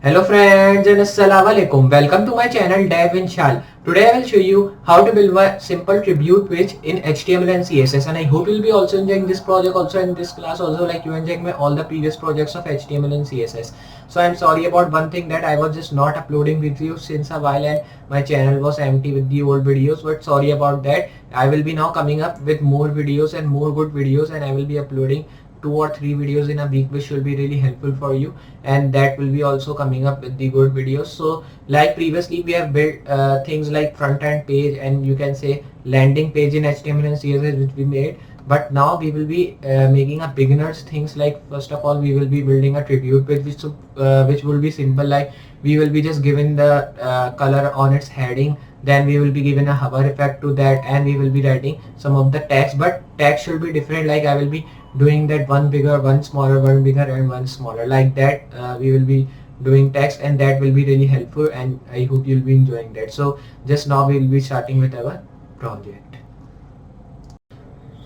Hello friends and assalamu alaikum. Welcome to my channel Devinshal. Today I will show you how to build a simple tribute page in HTML and CSS, and I hope you'll be also enjoying this project also in this class also, like you enjoying my all the previous projects of HTML and CSS. So I'm sorry about one thing, that I was just not uploading with you since a while and my channel was empty with the old videos, but sorry about that. I will be now coming up with more videos and more good videos, and I will be uploading 2 or 3 videos in a week, which will be really helpful for you, and that will be also coming up with the good videos. So like previously we have built things like front end page and you can say landing page in HTML and CSS, which we made, but now we will be making a beginners things. Like first of all we will be building a tribute page, which will be simple. Like we will be just given the color on its heading, then we will be given a hover effect to that, and we will be writing some of the text, but text should be different. Like I will be doing that one bigger, one smaller, one bigger and one smaller, like that. We will be doing text, and that will be really helpful, and I hope you'll be enjoying that. So just now we will be starting with our project.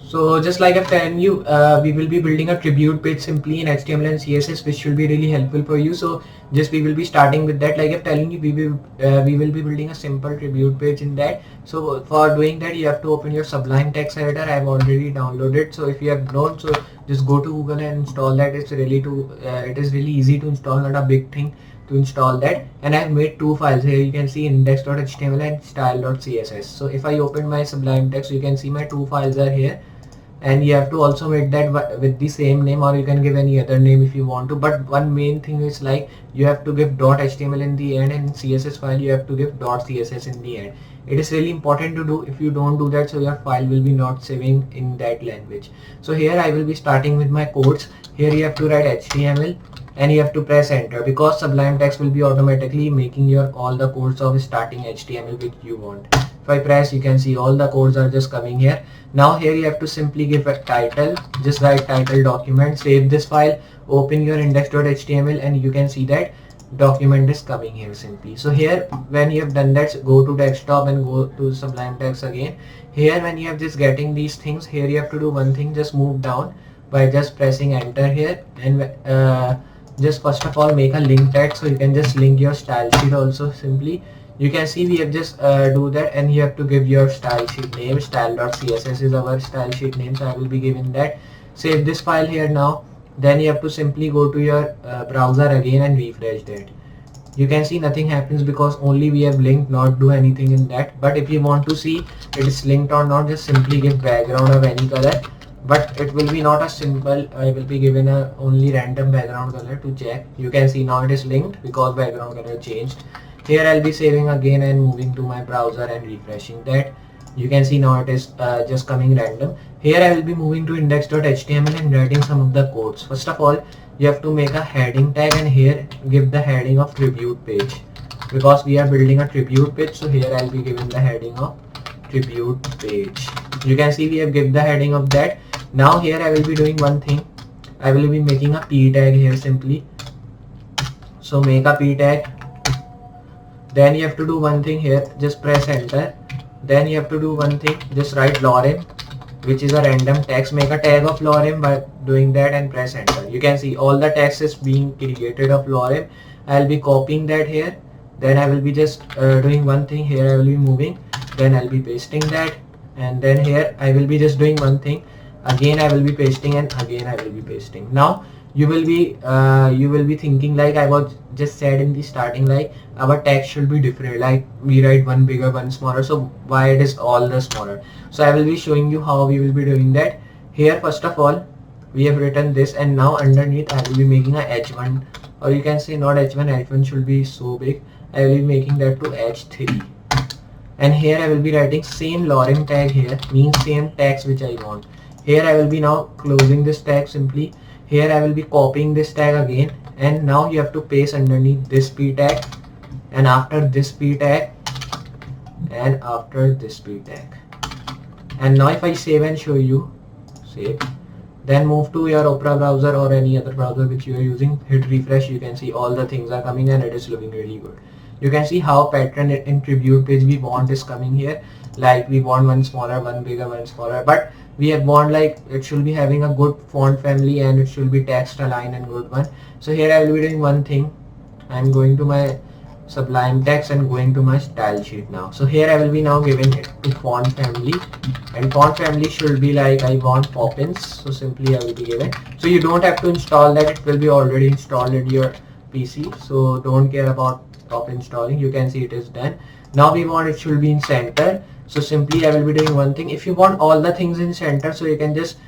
So just like I've telling you, we will be building a tribute page simply in HTML and CSS, which should be really helpful for you. So just we will be starting with that. Like I'm telling you, we will be building a simple tribute page in that. So for doing that, you have to open your Sublime text editor. I've already downloaded. So if you have not, so just go to Google and install that. It's really it is really easy to install, not a big thing to install that. And I've made 2 files here. You can see index.html and style.css. So if I open my Sublime text, you can see my 2 files are here, and you have to also make that with the same name, or you can give any other name if you want to. But one main thing is, like, you have to give .html in the end, and CSS file you have to give .css in the end. It is really important to do. If you don't do that, so your file will be not saving in that language. So here I will be starting with my codes. Here you have to write HTML and you have to press enter, because Sublime Text will be automatically making your all the codes of starting HTML which you want. If I press, you can see all the codes are just coming here. Now here you have to simply give a title. Just write title document, save this file, open your index.html, and you can see that document is coming here simply. So here when you have done that, go to desktop and go to Sublime Text again. Here when you have just getting these things, here you have to do one thing, just move down by just pressing enter here, and just first of all make a link tag, so you can just link your style sheet also simply. You can see we have just do that, and you have to give your style sheet name. Style.css is our style sheet name, so I will be giving that. Save this file here now. Then you have to simply go to your browser again and refresh that. You can see nothing happens because only we have linked, not do anything in that. But if you want to see it is linked or not, just simply give background of any color, but it will be not a simple. I will be given a only random background color to check. You can see now it is linked because background color changed. Here I'll be saving again and moving to my browser and refreshing that. You can see now it is just coming random. Here I will be moving to index.html and writing some of the codes. First of all, you have to make a heading tag, and here give the heading of tribute page, because we are building a tribute page. So here I'll be giving the heading of tribute page. You can see we have given the heading of that. Now here I will be doing one thing. I will be making a p tag here simply. So make a p tag. Then you have to do one thing here, just press enter. Then you have to do one thing, just write lorem, which is a random text. Make a tag of lorem by doing that and press enter. You can see all the text is being created of lorem. I'll be copying that here. Then I will be just doing one thing here. I will be moving. Then I'll be pasting that, and then here I will be just doing one thing. Again I will be pasting, and again I will be pasting. Now you will be thinking, like I was just said in the starting, like our text should be different, like we write one bigger, one smaller, so why it is all the smaller? So I will be showing you how we will be doing that. Here first of all we have written this, and now underneath I will be making a h1, or you can say not h1, h1 should be so big. I will be making that to h3, and here I will be writing same lorem tag here, means same text which I want. Here I will be now closing this tag simply. Here I will be copying this tag again, and now you have to paste underneath this p tag, and after this p tag, and after this p tag. And now if I save and show you, save, then move to your Opera browser or any other browser which you are using, hit refresh. You can see all the things are coming, and it is looking really good. You can see how pattern in tribute page we want is coming here. Like we want one smaller, one bigger, one smaller, but we have want like it should be having a good font family, and it should be text align and good one. So here I will be doing one thing. I'm going to my Sublime text and going to my style sheet now. So here I will be now giving it to font family, and font family should be like I want Poppins. So simply I will be giving. So you don't have to install that, it will be already installed in your PC. So don't care about top installing. You can see it is done. Now we want it should be in center. So simply I will be doing one thing. If you want all the things in center, so you can just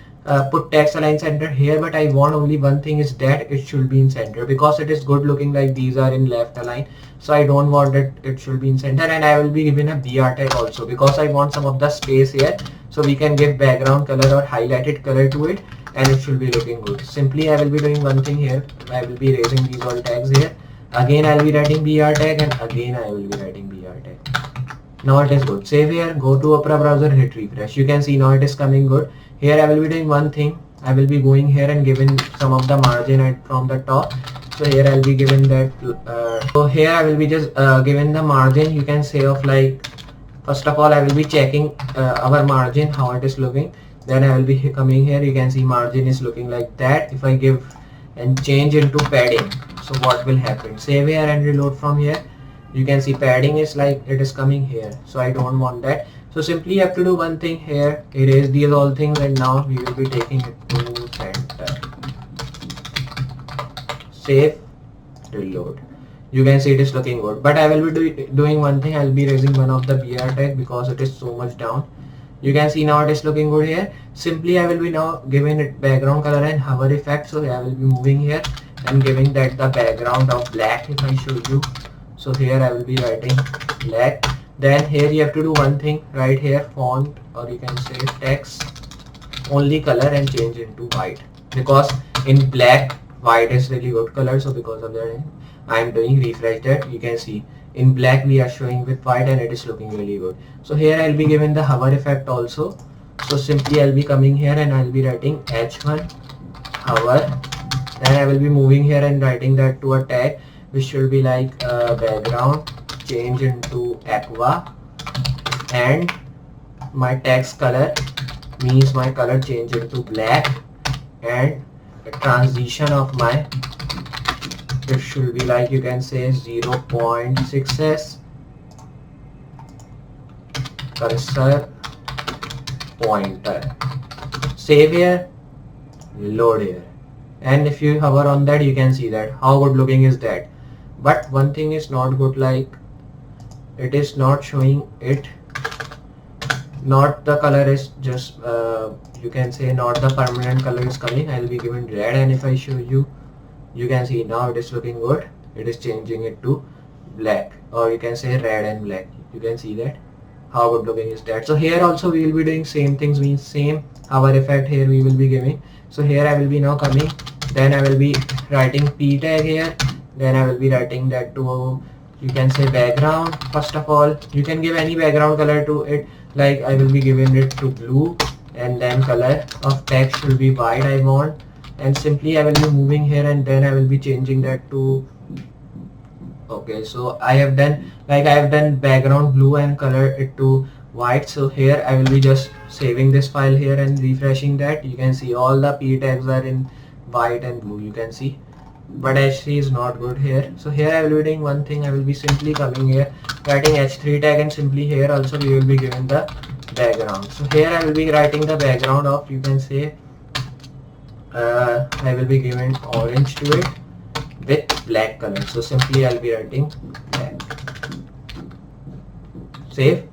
put text align center here, but I want only one thing is that it should be in center, because it is good looking like these are in left align. So I don't want it should be in center, and I will be given a BR tag also because I want some of the space here, so we can give background color or highlighted color to it and it should be looking good. Simply I will be doing one thing here. I will be raising these all tags here. Again I will be writing BR tag, and again I will be writing BR tag. Now it is good. Save here, go to Opera browser, hit refresh. You can see now it is coming good. Here I will be doing one thing. I will be going here and giving some of the margin from the top. So here I will be giving that. So here I will be just giving the margin. You can say of like, first of all I will be checking our margin how it is looking. Then I will be coming here. You can see margin is looking like that. If I give and change into padding, so what will happen? Save here and reload from here. You can see padding is like it is coming here, so I don't want that. So simply you have to do one thing here, erase these all things, and now we will be taking it to center. Save, reload. You can see it is looking good, but I will be doing one thing. I will be raising one of the BR tag because it is so much down. You can see now it is looking good here. Simply I will be now giving it background color and hover effect. So I will be moving here and giving that the background of black. If I show you, so here I will be writing black. Then here you have to do one thing, right here font, or you can say text only color, and change into white, because in black white is really good color. So because of that I am doing refresh that. You can see in black we are showing with white and it is looking really good. So here I will be giving the hover effect also. So simply I will be coming here and I will be writing h1 hover. Then I will be moving here and writing that to a tag which should be like background, change into aqua, and my text color means my color change into black, and the transition of my, it should be like you can say 0.6s cursor pointer. Save here, load here, and if you hover on that you can see that how good looking is that. But one thing is not good, like it is not showing it, not the color is just you can say not the permanent color is coming. I will be given red, and if I show you, you can see now it is looking good. It is changing it to black, or you can say red and black. You can see that how good looking is that. So here also we will be doing same things, means same hover effect here we will be giving. So here I will be now coming, then I will be writing p tag here, then I will be writing that to, you can say background. First of all you can give any background color to it, like I will be giving it to blue, and then color of text should be white I want, and simply I will be moving here and then I will be changing that to, okay, so I have done background blue and color it to white. So here I will be just saving this file here and refreshing that. You can see all the p tags are in white and blue, you can see, but h3 is not good here. So here I will be doing one thing. I will be simply coming here, writing h3 tag, and simply here also we will be given the background. So here I will be writing the background of, you can say I will be giving orange to it with black color. So simply I'll be writing black. Save,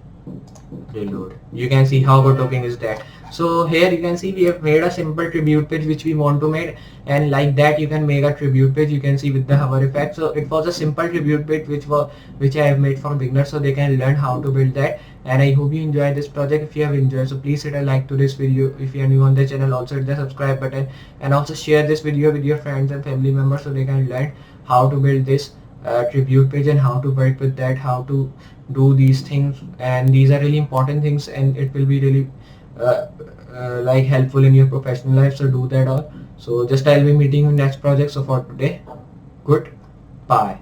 reload. You can see how good looking is that. So here you can see we have made a simple tribute page which we want to make, and like that you can make a tribute page. You can see with the hover effect. So it was a simple tribute page which I have made for beginners, so they can learn how to build that. And I hope you enjoy this project. If you have enjoyed, so please hit a like to this video. If you are new on the channel, also hit the subscribe button, and also share this video with your friends and family members so they can learn how to build this tribute page and how to work with that, how to do these things. And these are really important things, and it will be really like helpful in your professional life. So do that all. So just I'll be meeting you next project. So for today, goodbye.